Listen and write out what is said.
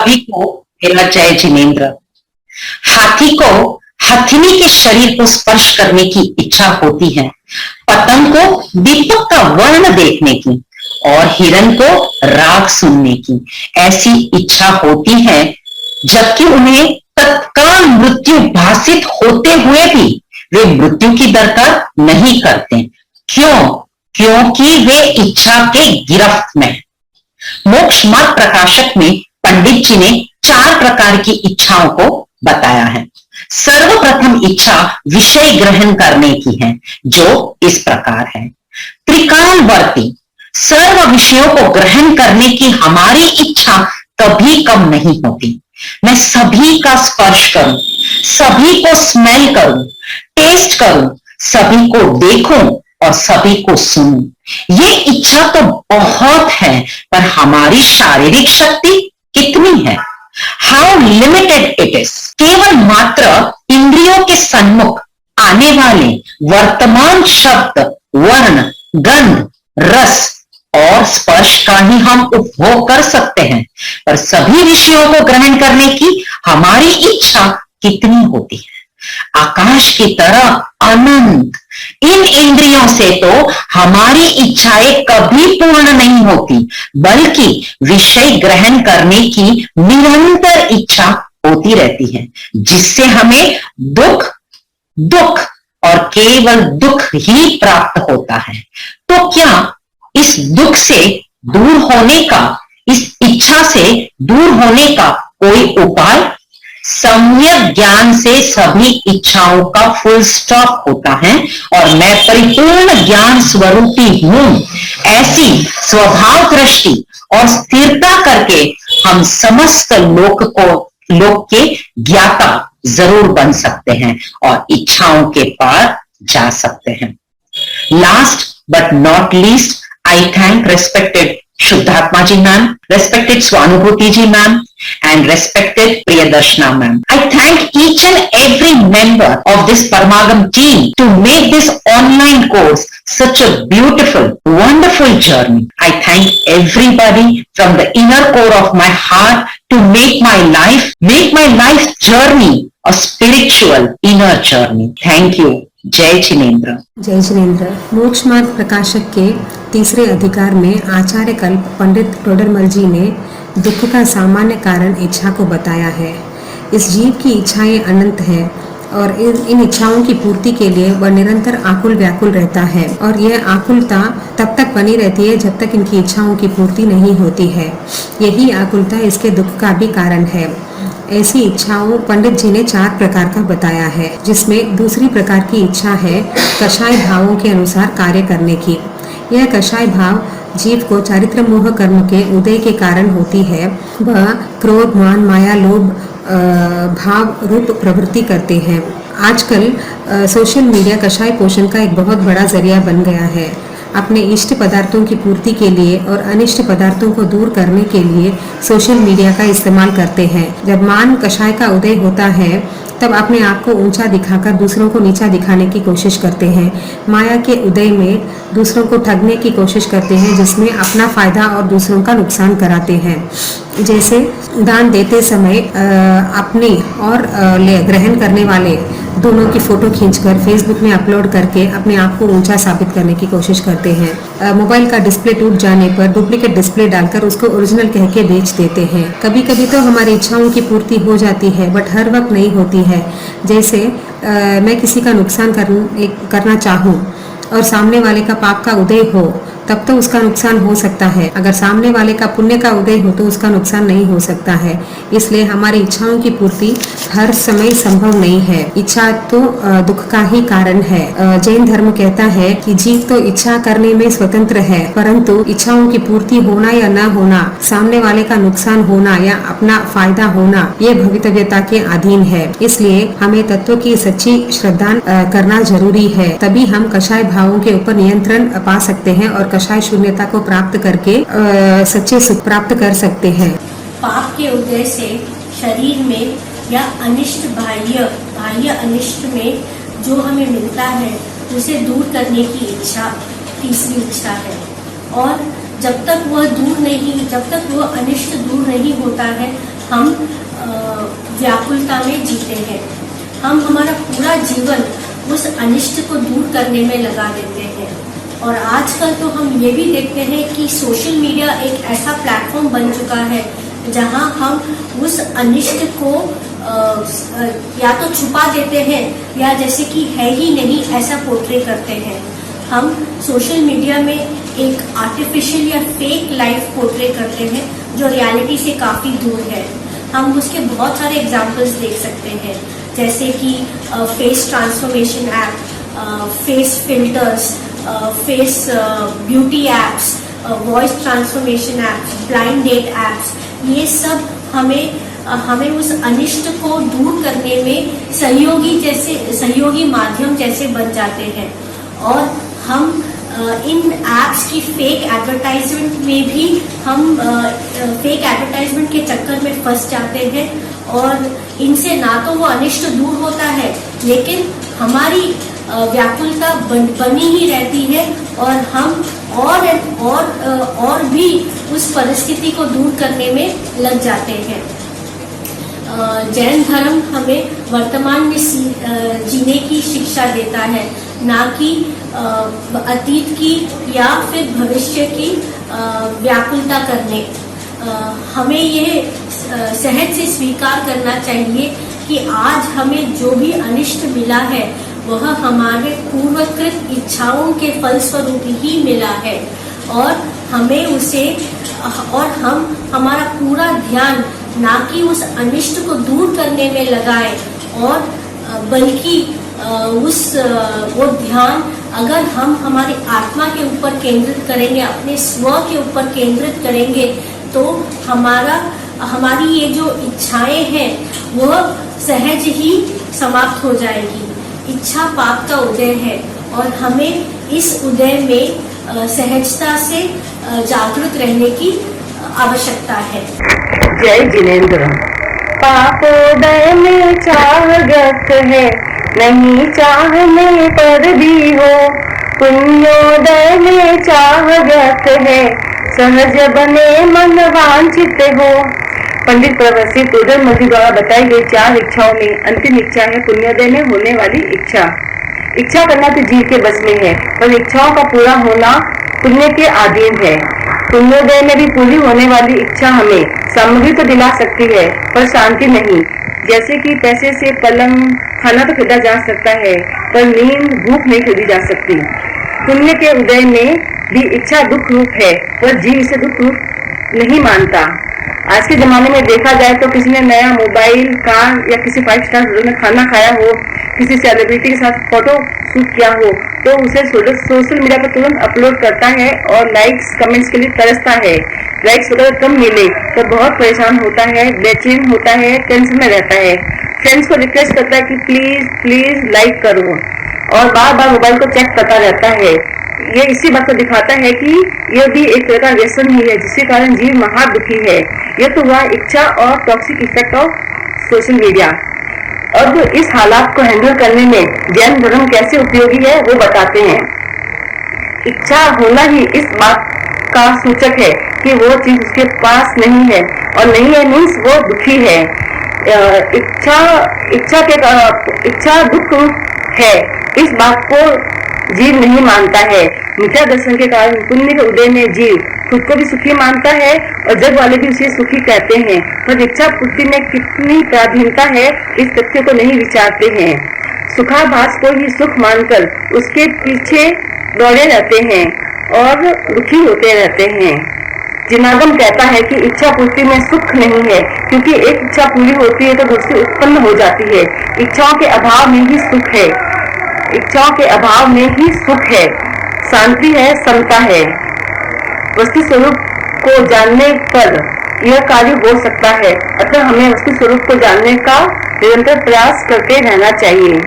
सभी को मेरा जय जिनेन्द्र। हाथी को हथिनी के शरीर को स्पर्श करने की इच्छा होती है, पतंग को दीपक का वर्ण देखने की और हिरण को राग सुनने की ऐसी इच्छा होती है, जबकि उन्हें तत्काल मृत्यु भासित होते हुए भी वे मृत्यु की दरकार नहीं करते। क्यों? क्योंकि वे इच्छा के गिरफ्त में। मोक्ष मार्ग प्रकाशक में पंडित जी ने 4 प्रकार की इच्छाओं को बताया है। सर्वप्रथम इच्छा विषय ग्रहण करने की है, जो इस प्रकार है। त्रिकालवर्ती सर्व विषयों को ग्रहण करने की हमारी इच्छा कभी कम नहीं होती। मैं सभी का स्पर्श करूं, सभी को स्मेल करूं, टेस्ट करूं, सभी को देखूं और सभी को सुनूं। ये इच्छा तो बहुत है, पर हमारी शारीरिक शक्ति कितनी है? How limited it is. केवल मात्र इंद्रियों के सन्मुख आने वाले वर्तमान शब्द, वर्ण, गंध, रस और स्पर्श का ही हम उपभोग कर सकते हैं, पर सभी विषयों को ग्रहण करने की हमारी इच्छा कितनी होती है? आकाश की तरह अनंत। इन इंद्रियों से तो हमारी इच्छाएं कभी पूर्ण नहीं होती, बल्कि विषय ग्रहण करने की निरंतर इच्छा होती रहती है, जिससे हमें दुख दुख और केवल दुख ही प्राप्त होता है। तो क्या इस दुख से दूर होने का, इस इच्छा से दूर होने का कोई उपाय? सम्यक ज्ञान से सभी इच्छाओं का फुल स्टॉप होता है और मैं परिपूर्ण ज्ञान स्वरूपी हूं, ऐसी स्वभाव दृष्टि और स्थिरता करके हम समस्त लोक के ज्ञाता जरूर बन सकते हैं और इच्छाओं के पार जा सकते हैं। Last but not least, I thank respected Shuddhatma ji ma'am, respected Swanubhuti ji ma'am, and respected Priyadarshana ma'am. I thank each and every member of this Paramagam team to make this online course such a beautiful, wonderful journey. I thank everybody from the inner core of my heart to make my life journey a spiritual inner journey. Thank you. जय जिनेन्द्र। जय जिनेन्द्र। मोक्ष मार्ग प्रकाशक के तीसरे अधिकार में आचार्य कल्प पंडित टोडरमल जी ने दुख का सामान्य कारण इच्छा को बताया है। इस जीव की इच्छाएं अनंत है और इन इच्छाओं की पूर्ति के लिए वह निरंतर आकुल व्याकुल रहता है और यह आकुलता तब तक बनी रहती है जब तक इनकी इच्छाओं की पूर्ति नहीं होती है। यही आकुलता इसके दुख का भी कारण है। ऐसी इच्छाओं पंडित जी ने 4 प्रकार का बताया है, जिसमें दूसरी प्रकार की इच्छा है कषाय भावों के अनुसार कार्य करने की। यह कषाय भाव जीव को चारित्र मोह कर्म के उदय के कारण होती है। वह क्रोध, मान, माया, लोभ भाव रूप प्रवृत्ति करते हैं। आजकल सोशल मीडिया कषाय पोषण का एक बहुत बड़ा जरिया बन गया है। अपने इष्ट पदार्थों की पूर्ति के लिए और अनिष्ट पदार्थों को दूर करने के लिए सोशल मीडिया का इस्तेमाल करते हैं। जब मान कषाय का उदय होता है, तब अपने आप को ऊंचा दिखाकर दूसरों को नीचा दिखाने की कोशिश करते हैं। माया के उदय में दूसरों को ठगने की कोशिश करते हैं, जिसमें अपना फायदा और दूसरों का नुकसान कराते हैं। जैसे दान देते समय अपनी और ग्रहण करने वाले दोनों की फोटो खींचकर फेसबुक में अपलोड करके अपने आप को ऊंचा साबित करने की कोशिश करते हैं। मोबाइल का डिस्प्ले टूट जाने पर डुप्लीकेट डिस्प्ले डालकर उसको ओरिजिनल कह के बेच देते हैं। कभी कभी तो हमारी इच्छाओं की पूर्ति हो जाती है, बट हर वक्त नहीं होती है। जैसे मैं किसी का नुकसान करना चाहूँ और सामने वाले का पाप का उदय हो, तब तो उसका नुकसान हो सकता है। अगर सामने वाले का पुण्य का उदय हो तो उसका नुकसान नहीं हो सकता है। इसलिए हमारी इच्छाओं की पूर्ति हर समय संभव नहीं है। इच्छा तो दुख का ही कारण है। जैन धर्म कहता है कि जीव तो इच्छा करने में स्वतंत्र है, परंतु इच्छाओं की पूर्ति होना या न होना, सामने वाले का नुकसान होना या अपना फायदा होना, ये भवितव्यता के अधीन है। इसलिए हमें तत्व की सच्ची श्रद्धा करना जरूरी है, तभी हम कषाय भावों के ऊपर नियंत्रण पा सकते हैं और कषाय शून्यता को प्राप्त करके सच्चे सुख प्राप्त कर सकते हैं। पाप के उदय से शरीर में या अनिष्ट बाह्य अनिष्ट में जो हमें मिलता है, उसे दूर करने की इच्छा तीसरी इच्छा है। और जब तक वह अनिष्ट दूर नहीं होता है, हम व्याकुलता में जीते हैं। हम हमारा पूरा जीवन उस अनिष्ट को दूर करने में लगा देते हैं। और आजकल तो हम ये भी देखते हैं कि सोशल मीडिया एक ऐसा प्लेटफॉर्म बन चुका है जहां हम उस अनिष्ट को या तो छुपा देते हैं या जैसे कि है ही नहीं ऐसा पोर्ट्रे करते हैं। हम सोशल मीडिया में एक आर्टिफिशियल या फेक लाइफ पोर्ट्रे करते हैं जो रियलिटी से काफ़ी दूर है। हम उसके बहुत सारे एग्जाम्पल्स देख सकते हैं, जैसे कि face transformation app, face filters, face beauty apps, voice transformation apps, blind date apps. ये सब हमें उस अनिष्ट को दूर करने में सहयोगी माध्यम जैसे बन जाते हैं। और हम इन एप्स की फेक एडवर्टाइजमेंट में भी हम फेक एडवर्टाइजमेंट के चक्कर में फंस जाते हैं और इनसे ना तो वो अनिष्ट दूर होता है लेकिन हमारी व्याकुलता बनी ही रहती है और हम और भी उस परिस्थिति को दूर करने में लग जाते हैं। जैन धर्म हमें वर्तमान में जीने की शिक्षा देता है, ना कि अतीत की या फिर भविष्य की व्याकुलता करने। हमें ये सहज से स्वीकार करना चाहिए कि आज हमें जो भी अनिष्ट मिला है वह हमारे पूर्वकृत इच्छाओं के फलस्वरूप ही मिला है और हमें हम हमारा पूरा ध्यान ना कि उस अनिष्ट को दूर करने में लगाए और बल्कि वो ध्यान अगर हम हमारी आत्मा के ऊपर केंद्रित करेंगे, अपने स्व के ऊपर केंद्रित करेंगे तो हमारी ये जो इच्छाएं हैं वह सहज ही समाप्त हो जाएगी। इच्छा पाप का उदय है और हमें इस उदय में सहजता से जागरूक रहने की आवश्यकता है। जय जिनेंद्र। पापोदय में चाह व्यक्त है, नहीं चाहने पर भी हो। पुण्योदय में चाह व्यक्त है, सहज बने मन वांछित हो। पंडित प्रवसी टोडर मल द्वारा बताई गई 4 इच्छाओं में अंतिम इच्छा है पुण्योदय में होने वाली इच्छा। इच्छा करना तो जीव के बस में है, पर इच्छाओं का पूरा होना पुण्य के अधीन है। पुण्योदय में भी पूरी होने वाली इच्छा हमें सामग्री तो दिला सकती है पर शांति नहीं। जैसे कि पैसे से पलंग खाना तो खरीदा जा सकता है पर नींद भूख नहीं खरीदी जा सकती। पुण्य के उदय में भी इच्छा दुख रूप है पर जीव इसे दुख रूप नहीं मानता। आज के जमाने में देखा जाए तो किसी ने नया मोबाइल, कार या किसी 5 स्टार होटल में खाना खाया हो, किसी सेलिब्रिटी के साथ फोटो शूट किया हो तो उसे सोशल मीडिया पर तुरंत अपलोड करता है और लाइक्स कमेंट्स के लिए तरसता है। लाइक्स वगैरह कम मिले तो बहुत परेशान होता है, बेचैन होता है, टेंशन में रहता है। फ्रेंड्स को रिक्वेस्ट करता है कि प्लीज लाइक करो और बार बार मोबाइल को चेक करता रहता है। ये इसी बात को दिखाता है कि यह भी एक तरह का व्यसन ही है जिसके कारण जीव महा दुखी है। यह तो हुआ इच्छा और toxic effect of social media. अब इस हालात को हैंडल करने में जैन धर्म कैसे उपयोगी है वो बताते हैं। इच्छा होना ही इस बात का सूचक है कि वो चीज उसके पास नहीं है और नहीं है मीन्स वो दुखी है। इच्छा दुख है, इस बात को जीव नहीं मानता है। मिथ्या दर्शन के कारण पुण्य के उदय में जीव खुद को भी सुखी मानता है और जग वाले भी उसे सुखी कहते हैं, पर इच्छा पूर्ति में कितनी पराधीनता है इस तथ्य को नहीं विचारते हैं। सुखाभास को ही सुख मानकर उसके पीछे दौड़े रहते हैं और दुखी होते रहते हैं। जिनागम कहता है कि इच्छा पूर्ति में सुख नहीं है, क्योंकि एक इच्छा पूरी होती है तो दूसरी उत्पन्न हो जाती है। इच्छाओं के अभाव में ही सुख है, इच्छाओं के अभाव में ही सुख है, शांति है, समता है। वस्तु स्वरूप को जानने पर यह कार्य हो सकता है, अतः हमें वस्तु स्वरूप को जानने का निरंतर प्रयास करते रहना चाहिए।